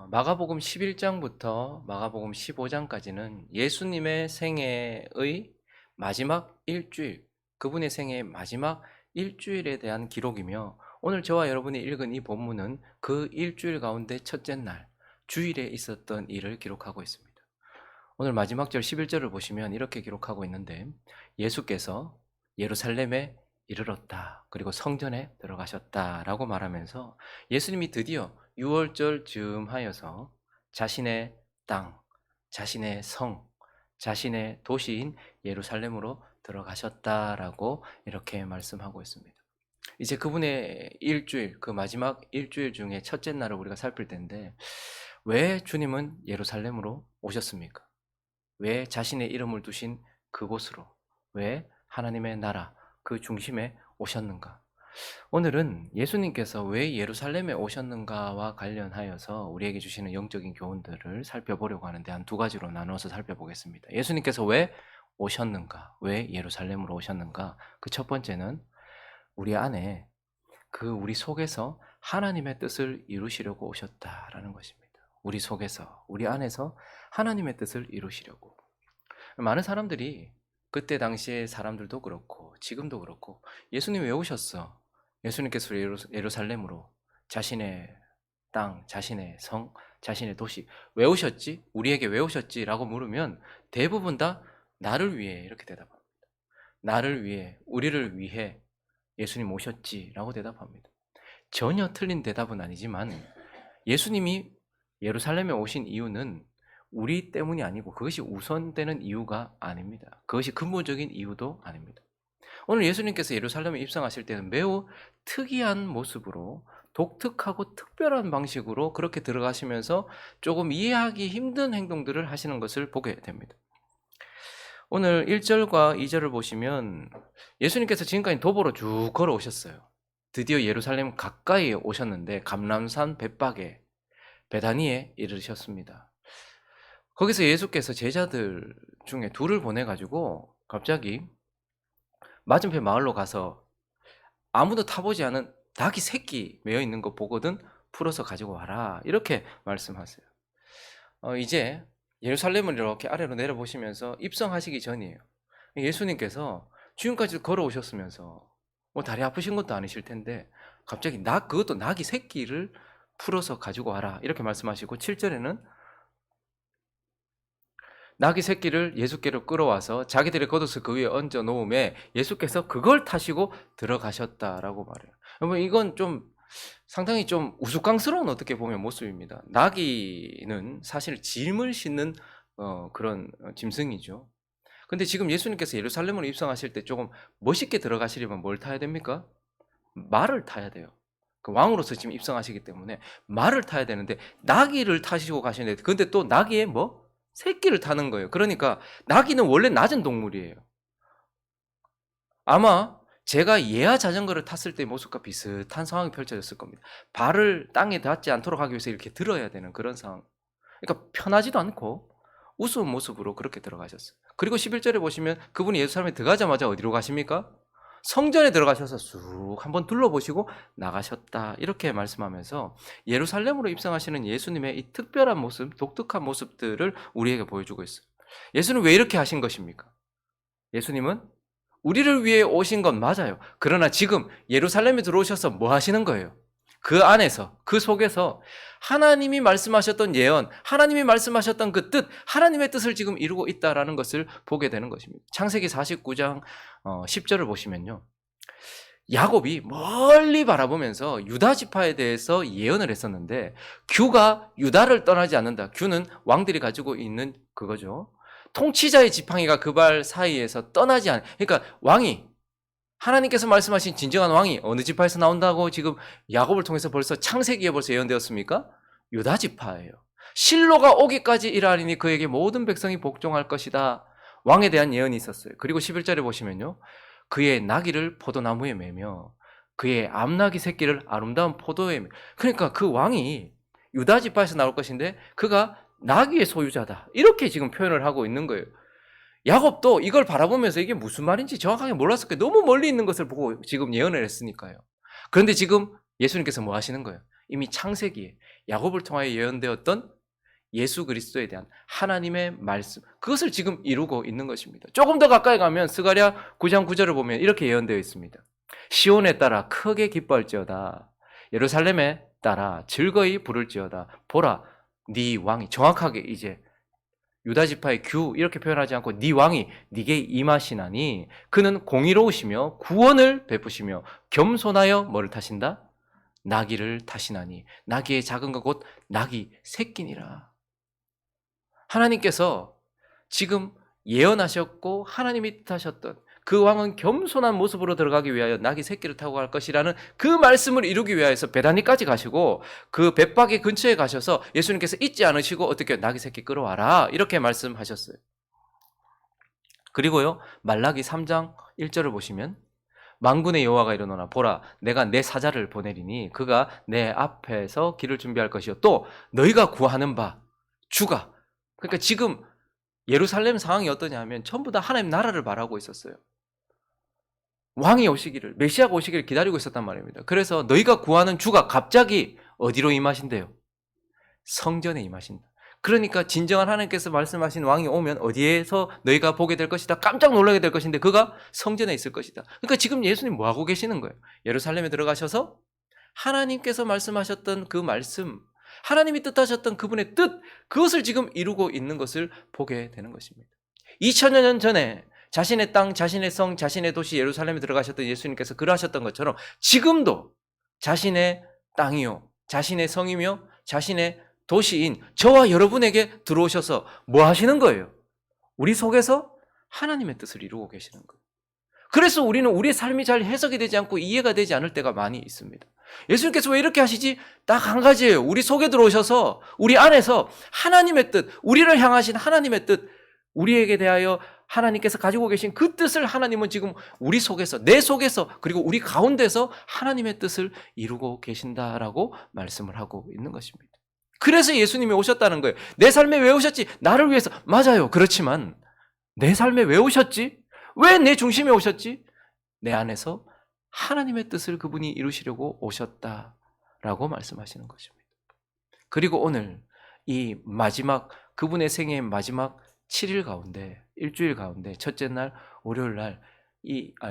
마가복음 11장부터 마가복음 15장까지는 예수님의 생애의 마지막 일주일, 그분의 생애의 마지막 일주일에 대한 기록이며, 오늘 저와 여러분이 읽은 이 본문은 그 일주일 가운데 첫째 날, 주일에 있었던 일을 기록하고 있습니다. 오늘 마지막 절 11절을 보시면 이렇게 기록하고 있는데, 예수께서 예루살렘에 이르렀다, 그리고 성전에 들어가셨다라고 말하면서 예수님이 드디어 6월절 즈음하여서 자신의 땅, 자신의 성, 자신의 도시인 예루살렘으로 들어가셨다라고 이렇게 말씀하고 있습니다. 이제 그분의 일주일, 그 마지막 일주일 중에 첫째 날을 우리가 살필 텐데, 왜 주님은 예루살렘으로 오셨습니까? 왜 자신의 이름을 두신 그곳으로, 왜 하나님의 나라 그 중심에 오셨는가? 오늘은 예수님께서 왜 예루살렘에 오셨는가와 관련하여서 우리에게 주시는 영적인 교훈들을 살펴보려고 하는데, 한 두 가지로 나눠서 살펴보겠습니다. 예수님께서 왜 오셨는가? 왜 예루살렘으로 오셨는가? 그 첫 번째는 우리 안에, 우리 속에서 하나님의 뜻을 이루시려고 오셨다라는 것입니다. 우리 속에서, 우리 안에서 하나님의 뜻을 이루시려고. 많은 사람들이, 그때 당시에 사람들도 그렇고 지금도 그렇고, 예수님 왜 오셨어? 예수님께서 예루살렘으로, 자신의 땅, 자신의 성, 자신의 도시 왜 오셨지? 우리에게 왜 오셨지? 라고 물으면 대부분 다 나를 위해 이렇게 대답합니다. 나를 위해, 우리를 위해 예수님 오셨지 라고 대답합니다. 전혀 틀린 대답은 아니지만, 예수님이 예루살렘에 오신 이유는 우리 때문이 아니고, 그것이 우선되는 이유가 아닙니다. 그것이 근본적인 이유도 아닙니다. 오늘 예수님께서 예루살렘에 입성하실 때는 매우 특이한 모습으로, 독특하고 특별한 방식으로 그렇게 들어가시면서 조금 이해하기 힘든 행동들을 하시는 것을 보게 됩니다. 오늘 1절과 2절을 보시면 예수님께서 지금까지 도보로 쭉 걸어오셨어요. 드디어 예루살렘 가까이 오셨는데, 감람산 벳박에, 베다니에 이르셨습니다. 거기서 예수께서 제자들 중에 둘을 보내가지고 갑자기 맞은편 마을로 가서 아무도 타보지 않은 닭이 새끼 매여 있는 거 보거든 풀어서 가지고 와라, 이렇게 말씀하세요. 이제 예루살렘을 이렇게 아래로 내려보시면서 입성하시기 전이에요. 예수님께서 지금까지 걸어오셨으면서 뭐 다리 아프신 것도 아니실 텐데, 갑자기 그것도 낙이 새끼를 풀어서 가지고 와라, 이렇게 말씀하시고, 7절에는 낙이 새끼를 예수께로 끌어와서 자기들의 겉옷을 그 위에 얹어 놓음에 예수께서 그걸 타시고 들어가셨다라고 말해요. 여러분, 이건 좀 상당히 좀 우스꽝스러운, 어떻게 보면, 모습입니다. 나귀는 사실 짐을 싣는 그런 짐승이죠. 근데 지금 예수님께서 예루살렘으로 입성하실 때 조금 멋있게 들어가시려면 뭘 타야 됩니까? 말을 타야 돼요. 그 왕으로서 지금 입성하시기 때문에 말을 타야 되는데, 나귀를 타시고 가시는데, 근데 또 나귀에 새끼를 타는 거예요. 그러니까 나귀는 원래 낮은 동물이에요. 아마 제가 예아 자전거를 탔을 때 모습과 비슷한 상황이 펼쳐졌을 겁니다. 발을 땅에 닿지 않도록 하기 위해서 이렇게 들어야 되는 그런 상황. 그러니까 편하지도 않고 우스운 모습으로 그렇게 들어가셨어요. 그리고 11절에 보시면 그분이 예루살렘에 들어가자마자 어디로 가십니까? 성전에 들어가셔서 쑥 한번 둘러보시고 나가셨다, 이렇게 말씀하면서 예루살렘으로 입성하시는 예수님의 이 특별한 모습, 독특한 모습들을 우리에게 보여주고 있어요. 예수는 왜 이렇게 하신 것입니까? 예수님은 우리를 위해 오신 건 맞아요. 그러나 지금 예루살렘에 들어오셔서 뭐 하시는 거예요? 그 안에서, 그 속에서 하나님이 말씀하셨던 예언, 하나님이 말씀하셨던 그 뜻, 하나님의 뜻을 지금 이루고 있다는 것을 보게 되는 것입니다. 창세기 49장 10절을 보시면요, 야곱이 멀리 바라보면서 유다 지파에 대해서 예언을 했었는데, 규가 유다를 떠나지 않는다. 규는 왕들이 가지고 있는 그거죠. 통치자의 지팡이가 그 발 사이에서 떠나지 않는, 그러니까 왕이, 하나님께서 말씀하신 진정한 왕이 어느 지파에서 나온다고 지금 야곱을 통해서 벌써 창세기에 벌써 예언되었습니까? 유다 지파예요. 실로가 오기까지 일하리니 그에게 모든 백성이 복종할 것이다. 왕에 대한 예언이 있었어요. 그리고 11절에 보시면요, 그의 나귀를 포도나무에 매며 그의 암나귀 새끼를 아름다운 포도에 매며, 그러니까 그 왕이 유다 지파에서 나올 것인데 그가 나귀의 소유자다, 이렇게 지금 표현을 하고 있는 거예요. 야곱도 이걸 바라보면서 이게 무슨 말인지 정확하게 몰랐을 거예요. 너무 멀리 있는 것을 보고 지금 예언을 했으니까요. 그런데 지금 예수님께서 뭐 하시는 거예요? 이미 창세기에 야곱을 통하여 예언되었던 예수 그리스도에 대한 하나님의 말씀, 그것을 지금 이루고 있는 것입니다. 조금 더 가까이 가면 스가랴 9장 9절을 보면 이렇게 예언되어 있습니다. 시온에 따라 크게 기뻐할지어다. 예루살렘에 따라 즐거이 부를지어다. 보라, 네 왕이, 정확하게 이제 유다 지파의 규 이렇게 표현하지 않고 네 왕이 네게 임하시나니 그는 공의로우시며 구원을 베푸시며 겸손하여 뭐를 타신다? 나귀를 타시나니 나귀의 작은 것 곧 나귀 새끼니라. 하나님께서 지금 예언하셨고 하나님이 뜻하셨던 그 왕은 겸손한 모습으로 들어가기 위하여 나귀 새끼를 타고 갈 것이라는 그 말씀을 이루기 위하여서 베다니까지 가시고 그 벳박의 근처에 가셔서 예수님께서 잊지 않으시고 어떻게 나귀 새끼 끌어와라 이렇게 말씀하셨어요. 그리고요 말라기 3장 1절을 보시면 만군의 여호와가 이르노라 보라 내가 내 사자를 보내리니 그가 내 앞에서 길을 준비할 것이요 또 너희가 구하는 바 주가, 그러니까 지금 예루살렘 상황이 어떠냐 하면 전부 다 하나님 나라를 바라고 있었어요. 왕이 오시기를, 메시아가 오시기를 기다리고 있었단 말입니다. 그래서 너희가 구하는 주가 갑자기 어디로 임하신대요? 성전에 임하신다. 그러니까 진정한 하나님께서 말씀하신 왕이 오면 어디에서 너희가 보게 될 것이다. 깜짝 놀라게 될 것인데 그가 성전에 있을 것이다. 그러니까 지금 예수님 뭐 하고 계시는 거예요? 예루살렘에 들어가셔서 하나님께서 말씀하셨던 그 말씀, 하나님이 뜻하셨던 그분의 뜻, 그것을 지금 이루고 있는 것을 보게 되는 것입니다. 2000여 년 전에 자신의 땅, 자신의 성, 자신의 도시 예루살렘에 들어가셨던 예수님께서 그러하셨던 것처럼 지금도 자신의 땅이요, 자신의 성이며 자신의 도시인 저와 여러분에게 들어오셔서 뭐 하시는 거예요? 우리 속에서 하나님의 뜻을 이루고 계시는 거예요. 그래서 우리는 우리의 삶이 잘 해석이 되지 않고 이해가 되지 않을 때가 많이 있습니다. 예수님께서 왜 이렇게 하시지? 딱 한 가지예요. 우리 속에 들어오셔서 우리 안에서 하나님의 뜻, 우리를 향하신 하나님의 뜻, 우리에게 대하여 하나님께서 가지고 계신 그 뜻을 하나님은 지금 우리 속에서, 내 속에서, 그리고 우리 가운데서 하나님의 뜻을 이루고 계신다라고 말씀을 하고 있는 것입니다. 그래서 예수님이 오셨다는 거예요. 내 삶에 왜 오셨지? 나를 위해서. 맞아요. 그렇지만 내 삶에 왜 오셨지? 왜 내 중심에 오셨지? 내 안에서 하나님의 뜻을 그분이 이루시려고 오셨다라고 말씀하시는 것입니다. 그리고 오늘 이 마지막, 그분의 생애의 마지막 7일 가운데, 일주일 가운데 첫째 날 월요일 날,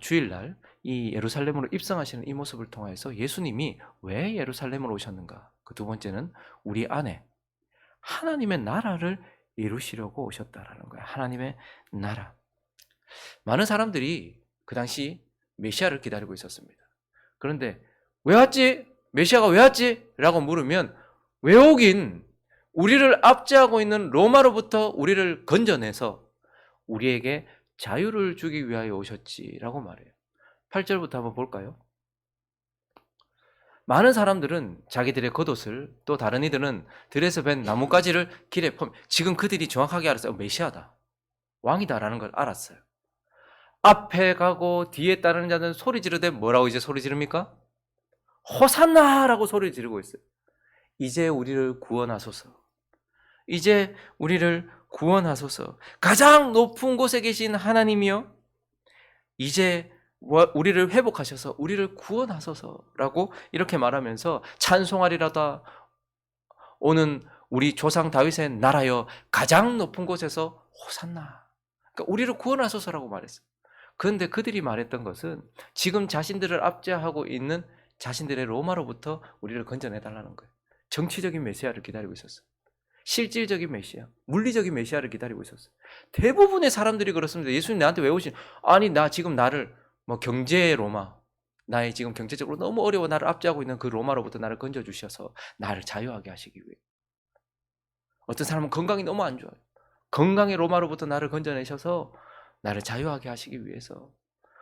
주일날 이 예루살렘으로 입성하시는 이 모습을 통해서 예수님이 왜 예루살렘으로 오셨는가? 그 두 번째는 우리 안에 하나님의 나라를 이루시려고 오셨다라는 거예요. 하나님의 나라. 많은 사람들이 그 당시 메시아를 기다리고 있었습니다. 그런데 왜 왔지? 메시아가 왜 왔지? 라고 물으면 왜 오긴 우리를 압제하고 있는 로마로부터 우리를 건져내서 우리에게 자유를 주기 위하여 오셨지라고 말해요. 8절부터 한번 볼까요? 많은 사람들은 자기들의 겉옷을, 또 다른 이들은 들에서 벤 나뭇가지를 길에 펴, 지금 그들이 정확하게 알았어요. 메시아다, 왕이다라는 걸 알았어요. 앞에 가고 뒤에 따르는 자는 소리 지르되 뭐라고 이제 소리 지릅니까? 호산나라고 소리 지르고 있어요. 이제 우리를 구원하소서. 이제 우리를 구원하소서. 가장 높은 곳에 계신 하나님이여, 이제 우리를 회복하셔서 우리를 구원하소서라고 이렇게 말하면서 찬송하리라다 오는 우리 조상 다윗의 나라여 가장 높은 곳에서 호산나. 그러니까 우리를 구원하소서라고 말했어요. 그런데 그들이 말했던 것은 지금 자신들을 압제하고 있는 자신들의 로마로부터 우리를 건져내달라는 거예요. 정치적인 메시아를 기다리고 있었어요. 실질적인 메시아, 물리적인 메시아를 기다리고 있었어요. 대부분의 사람들이 그렇습니다. 예수님 나한테 왜 오신? 아니 나 지금 나를 경제 로마, 나의 지금 경제적으로 너무 어려워 나를 압제하고 있는 그 로마로부터 나를 건져주셔서 나를 자유하게 하시기 위해. 어떤 사람은 건강이 너무 안 좋아요. 건강의 로마로부터 나를 건져내셔서 나를 자유하게 하시기 위해서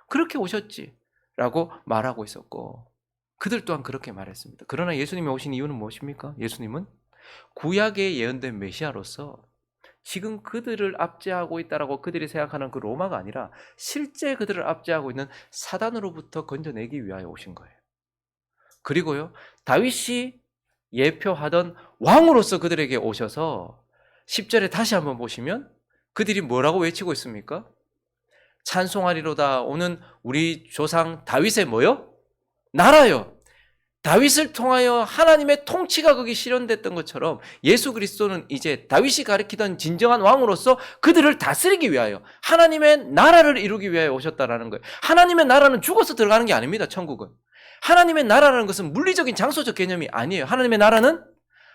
그렇게 오셨지라고 말하고 있었고, 그들 또한 그렇게 말했습니다. 그러나 예수님이 오신 이유는 무엇입니까? 예수님은 구약에 예언된 메시아로서 지금 그들을 압제하고 있다라고 그들이 생각하는 그 로마가 아니라 실제 그들을 압제하고 있는 사단으로부터 건져내기 위하여 오신 거예요. 그리고요, 다윗이 예표하던 왕으로서 그들에게 오셔서 10절에 다시 한번 보시면 그들이 뭐라고 외치고 있습니까? 찬송하리로다 오는 우리 조상 다윗의 뭐요? 나라요. 다윗을 통하여 하나님의 통치가 거기 실현됐던 것처럼 예수 그리스도는 이제 다윗이 가리키던 진정한 왕으로서 그들을 다스리기 위하여 하나님의 나라를 이루기 위하여 오셨다라는 거예요. 하나님의 나라는 죽어서 들어가는 게 아닙니다. 천국은. 하나님의 나라라는 것은 물리적인 장소적 개념이 아니에요. 하나님의 나라는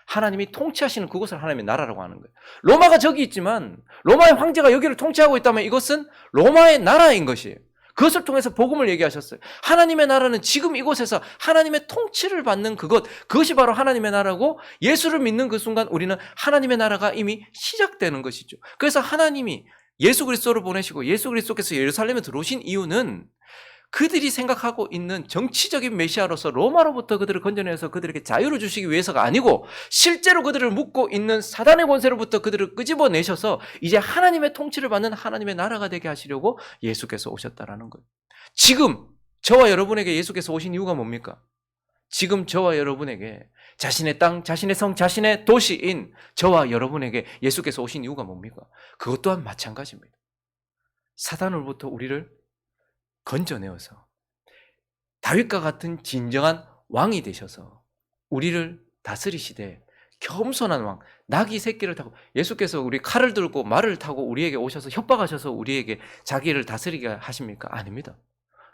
하나님이 통치하시는 그곳을 하나님의 나라라고 하는 거예요. 로마가 저기 있지만 로마의 황제가 여기를 통치하고 있다면 이것은 로마의 나라인 것이에요. 그것을 통해서 복음을 얘기하셨어요. 하나님의 나라는 지금 이곳에서 하나님의 통치를 받는 그것이 바로 하나님의 나라고, 예수를 믿는 그 순간 우리는 하나님의 나라가 이미 시작되는 것이죠. 그래서 하나님이 예수 그리스도를 보내시고 예수 그리스도께서 예루살렘에 들어오신 이유는 그들이 생각하고 있는 정치적인 메시아로서 로마로부터 그들을 건져내서 그들에게 자유를 주시기 위해서가 아니고, 실제로 그들을 묶고 있는 사단의 권세로부터 그들을 끄집어내셔서 이제 하나님의 통치를 받는 하나님의 나라가 되게 하시려고 예수께서 오셨다라는 거예요. 지금 저와 여러분에게 예수께서 오신 이유가 뭡니까? 지금 저와 여러분에게 자신의 땅, 자신의 성, 자신의 도시인 저와 여러분에게 예수께서 오신 이유가 뭡니까? 그것 또한 마찬가지입니다. 사단으로부터 우리를 건져내어서 다윗과 같은 진정한 왕이 되셔서 우리를 다스리시되, 겸손한 왕, 나귀 새끼를 타고, 예수께서 우리 칼을 들고 말을 타고 우리에게 오셔서 협박하셔서 우리에게 자기를 다스리게 하십니까? 아닙니다.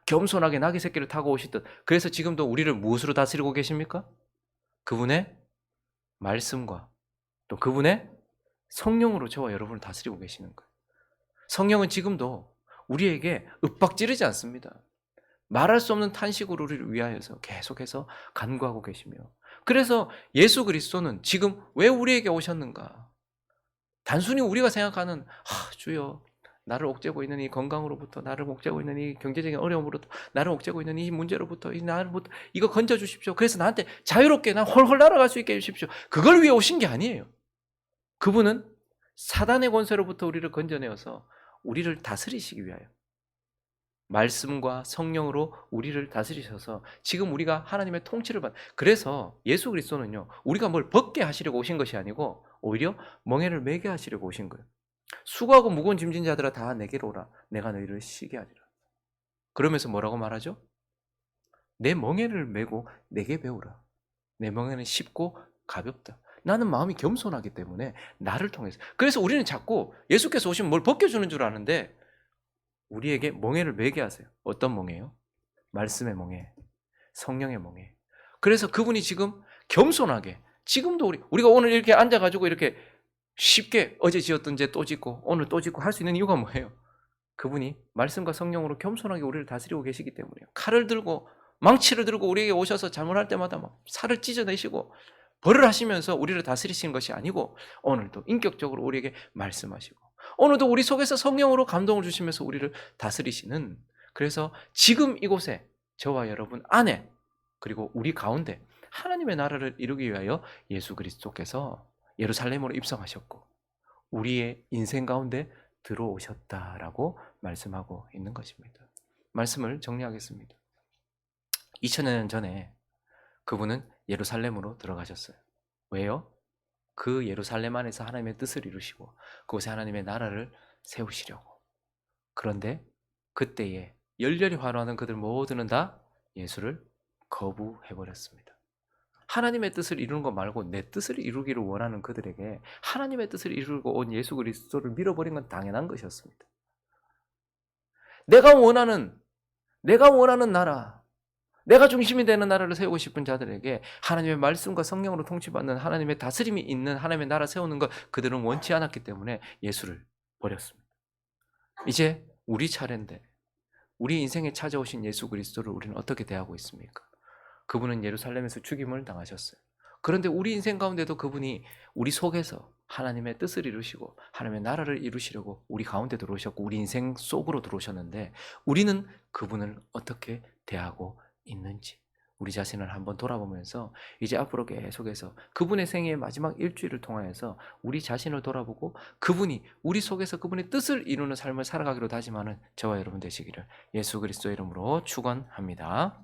겸손하게 나귀 새끼를 타고 오시듯, 그래서 지금도 우리를 무엇으로 다스리고 계십니까? 그분의 말씀과 또 그분의 성령으로 저와 여러분을 다스리고 계시는 거예요. 성령은 지금도 우리에게 윽박지르지 않습니다. 말할 수 없는 탄식으로 우리를 위하여서 계속해서 간구하고 계시며, 그래서 예수 그리스도는 지금 왜 우리에게 오셨는가? 단순히 우리가 생각하는 주여, 나를 옥죄고 있는 이 건강으로부터, 나를 옥죄고 있는 이 경제적인 어려움으로부터, 나를 옥죄고 있는 이 문제로부터, 이거 건져주십시오. 그래서 나한테 자유롭게 나 홀홀 날아갈 수 있게 해주십시오. 그걸 위해 오신 게 아니에요. 그분은 사단의 권세로부터 우리를 건져내어서 우리를 다스리시기 위하여 말씀과 성령으로 우리를 다스리셔서 지금 우리가 하나님의 통치를 그래서 예수 그리스도는요, 우리가 뭘 벗게 하시려고 오신 것이 아니고 오히려 멍에를 매게 하시려고 오신 거예요. 수고하고 무거운 짐진 자들아 다 내게로 오라, 내가 너희를 쉬게 하리라. 그러면서 뭐라고 말하죠? 내 멍에를 메고 내게 배우라. 내 멍에는 쉽고 가볍다. 나는 마음이 겸손하기 때문에 나를 통해서. 그래서 우리는 자꾸 예수께서 오시면 뭘 벗겨주는 줄 아는데 우리에게 멍에를 매게 하세요. 어떤 멍에요? 말씀의 멍에, 성령의 멍에. 그래서 그분이 지금 겸손하게, 지금도 우리가 오늘 이렇게 앉아가지고 이렇게 쉽게 어제 지었던 죄 또 짓고 오늘 또 짓고 할 수 있는 이유가 뭐예요? 그분이 말씀과 성령으로 겸손하게 우리를 다스리고 계시기 때문이에요. 칼을 들고 망치를 들고 우리에게 오셔서 잘못할 때마다 막 살을 찢어내시고 벌을 하시면서 우리를 다스리시는 것이 아니고, 오늘도 인격적으로 우리에게 말씀하시고 오늘도 우리 속에서 성령으로 감동을 주시면서 우리를 다스리시는, 그래서 지금 이곳에 저와 여러분 안에 그리고 우리 가운데 하나님의 나라를 이루기 위하여 예수 그리스도께서 예루살렘으로 입성하셨고 우리의 인생 가운데 들어오셨다라고 말씀하고 있는 것입니다. 말씀을 정리하겠습니다. 2000년 전에 그분은 예루살렘으로 들어가셨어요. 왜요? 그 예루살렘 안에서 하나님의 뜻을 이루시고 그곳에 하나님의 나라를 세우시려고. 그런데 그때에 열렬히 환호하는 그들 모두는 다 예수를 거부해버렸습니다. 하나님의 뜻을 이루는 것 말고 내 뜻을 이루기를 원하는 그들에게 하나님의 뜻을 이루고 온 예수 그리스도를 밀어버린 건 당연한 것이었습니다. 내가 원하는 나라, 내가 중심이 되는 나라를 세우고 싶은 자들에게 하나님의 말씀과 성령으로 통치받는 하나님의 다스림이 있는 하나님의 나라 세우는 것 그들은 원치 않았기 때문에 예수를 버렸습니다. 이제 우리 차례인데 우리 인생에 찾아오신 예수 그리스도를 우리는 어떻게 대하고 있습니까? 그분은 예루살렘에서 죽임을 당하셨어요. 그런데 우리 인생 가운데도 그분이 우리 속에서 하나님의 뜻을 이루시고 하나님의 나라를 이루시려고 우리 가운데 들어오셨고 우리 인생 속으로 들어오셨는데, 우리는 그분을 어떻게 대하고 있는지 우리 자신을 한번 돌아보면서 이제 앞으로 계속해서 그분의 생애의 마지막 일주일을 통하여서 우리 자신을 돌아보고 그분이 우리 속에서 그분의 뜻을 이루는 삶을 살아가기로 다짐하는 저와 여러분 되시기를 예수 그리스도의 이름으로 축원합니다.